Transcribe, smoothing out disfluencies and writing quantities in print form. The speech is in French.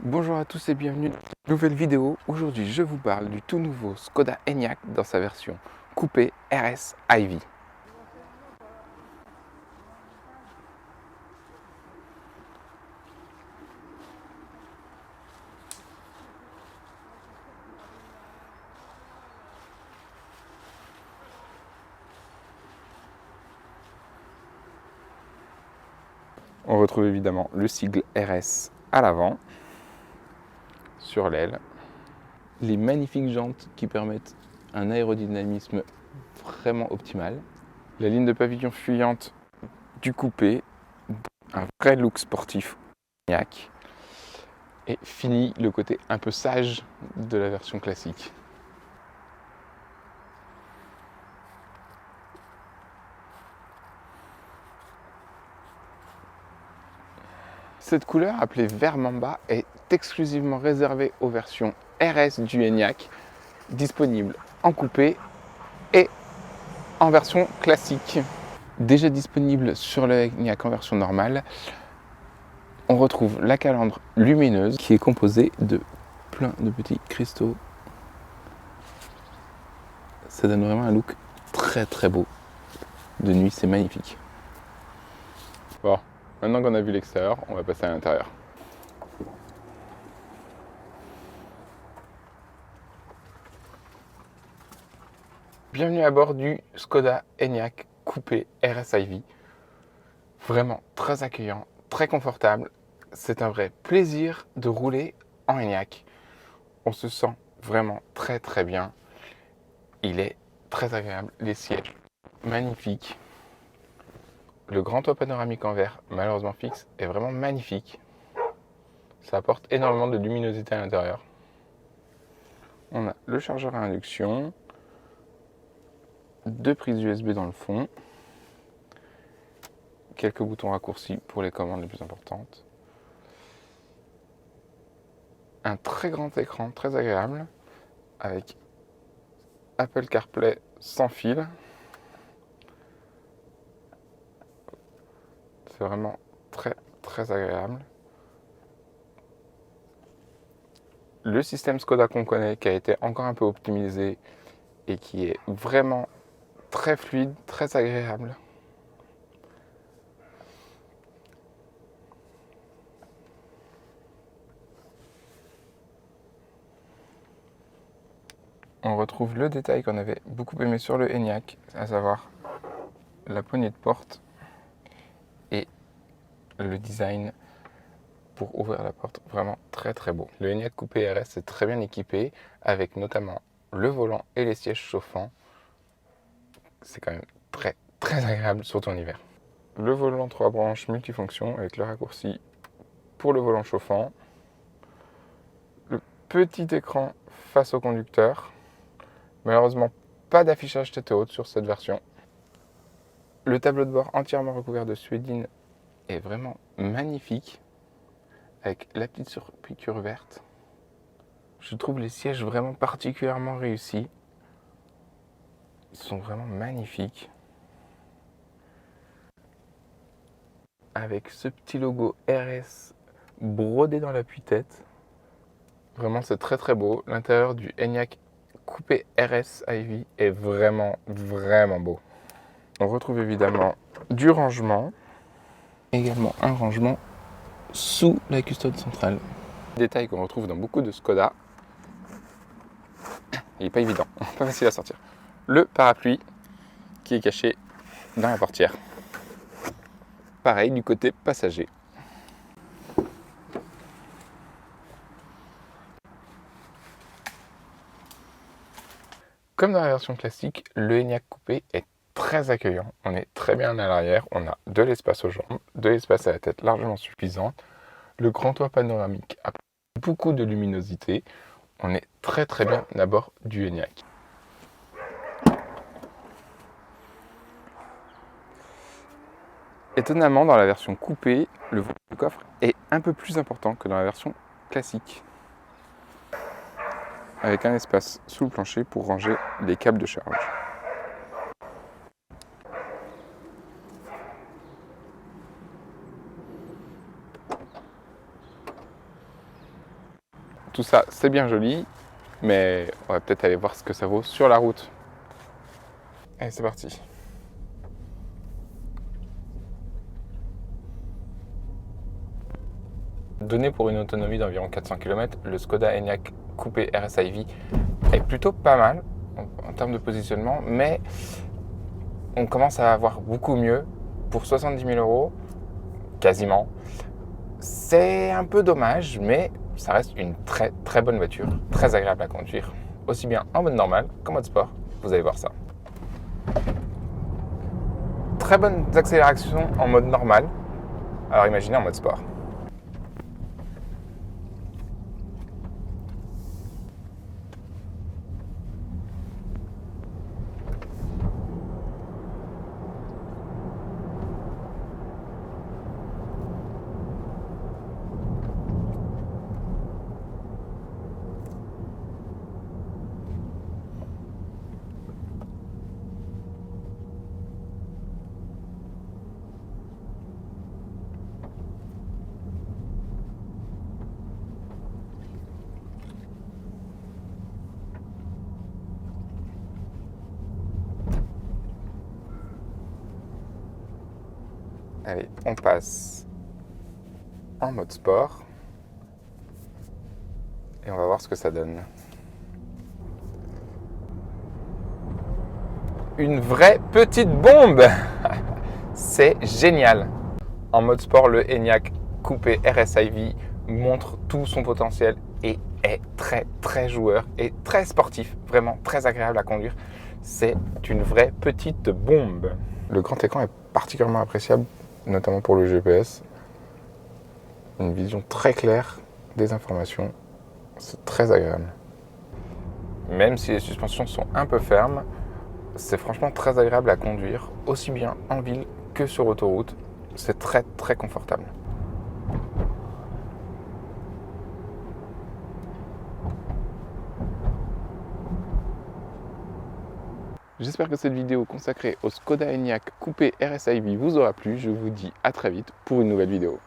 Bonjour à tous et bienvenue dans une nouvelle vidéo. Aujourd'hui, je vous parle du tout nouveau Skoda Enyaq dans sa version coupé RS i-Vie. On retrouve évidemment le sigle RS à l'avant, sur l'aile, les magnifiques jantes qui permettent un aérodynamisme vraiment optimal, la ligne de pavillon fuyante du coupé, un vrai look sportif Enyaq, et fini le côté un peu sage de la version classique. Cette couleur, appelée vert mamba, est exclusivement réservée aux versions RS du Enyaq, disponibles en coupé et en version classique. Déjà disponible sur le Enyaq en version normale, on retrouve la calandre lumineuse qui est composée de plein de petits cristaux. Ça donne vraiment un look très très beau. De nuit, c'est magnifique. Bon, maintenant qu'on a vu l'extérieur, on va passer à l'intérieur. Bienvenue à bord du Skoda Enyaq coupé RS i-Vie. Vraiment très accueillant, très confortable. C'est un vrai plaisir de rouler en Enyaq. On se sent vraiment très très bien. Il est très agréable. Les sièges magnifiques. Le grand toit panoramique en verre, malheureusement fixe, est vraiment magnifique. Ça apporte énormément de luminosité à l'intérieur. On a le chargeur à induction, deux prises USB dans le fond, quelques boutons raccourcis pour les commandes les plus importantes. Un très grand écran, très agréable, avec Apple CarPlay sans fil. C'est vraiment très très agréable. Le système Skoda qu'on connaît, qui a été encore un peu optimisé et qui est vraiment très fluide, très agréable. On retrouve le détail qu'on avait beaucoup aimé sur le Enyaq, à savoir la poignée de porte et le design pour ouvrir la porte, vraiment très très beau. Le Enyaq coupé RS est très bien équipé avec notamment le volant et les sièges chauffants. C'est quand même très très agréable, surtout en hiver. Le volant 3 branches multifonction avec le raccourci pour le volant chauffant. Le petit écran face au conducteur. Malheureusement, pas d'affichage tête haute sur cette version. Le tableau de bord entièrement recouvert de suédine est vraiment magnifique, avec la petite surpiqûre verte. Je trouve les sièges vraiment particulièrement réussis. Ils sont vraiment magnifiques. Avec ce petit logo RS brodé dans l'appui-tête. Vraiment, c'est très très beau. L'intérieur du Enyaq coupé RS i-Vie est vraiment vraiment beau. On retrouve évidemment du rangement. Également un rangement sous la custode centrale. Détail qu'on retrouve dans beaucoup de Skoda. Il n'est pas évident, pas facile à sortir. Le parapluie qui est caché dans la portière. Pareil du côté passager. Comme dans la version classique, le Enyaq coupé est très accueillant. On est très bien à l'arrière, on a de l'espace aux jambes, de l'espace à la tête largement suffisant. Le grand toit panoramique a beaucoup de luminosité. On est très très bien à bord du Enyaq. Étonnamment, dans la version coupée, le volume du coffre est un peu plus important que dans la version classique, avec un espace sous le plancher pour ranger les câbles de charge. tout ça, c'est bien joli, mais on va peut-être aller voir ce que ça vaut sur la route. Allez, c'est parti. Donné pour une autonomie d'environ 400 km, le Skoda Enyaq coupé RS-iV est plutôt pas mal en termes de positionnement, mais on commence à avoir beaucoup mieux. Pour 70 000 €, quasiment, c'est un peu dommage, mais ça reste une très très bonne voiture, très agréable à conduire, aussi bien en mode normal qu'en mode sport. Vous allez voir ça. Très bonnes accélérations en mode normal, alors imaginez en mode sport. Allez, on passe en mode sport et on va voir ce que ça donne. Une vraie petite bombe. C'est génial. En mode sport, le Enyaq coupé RS-iV montre tout son potentiel et est très très joueur et très sportif, vraiment très agréable à conduire. C'est une vraie petite bombe. Le grand écran est particulièrement appréciable, notamment pour le GPS. Une vision très claire des informations, c'est très agréable. Même si les suspensions sont un peu fermes, c'est franchement très agréable à conduire, aussi bien en ville que sur autoroute. C'est très très confortable. J'espère que cette vidéo consacrée au Skoda Enyaq coupé RS-iV vous aura plu. Je vous dis à très vite pour une nouvelle vidéo.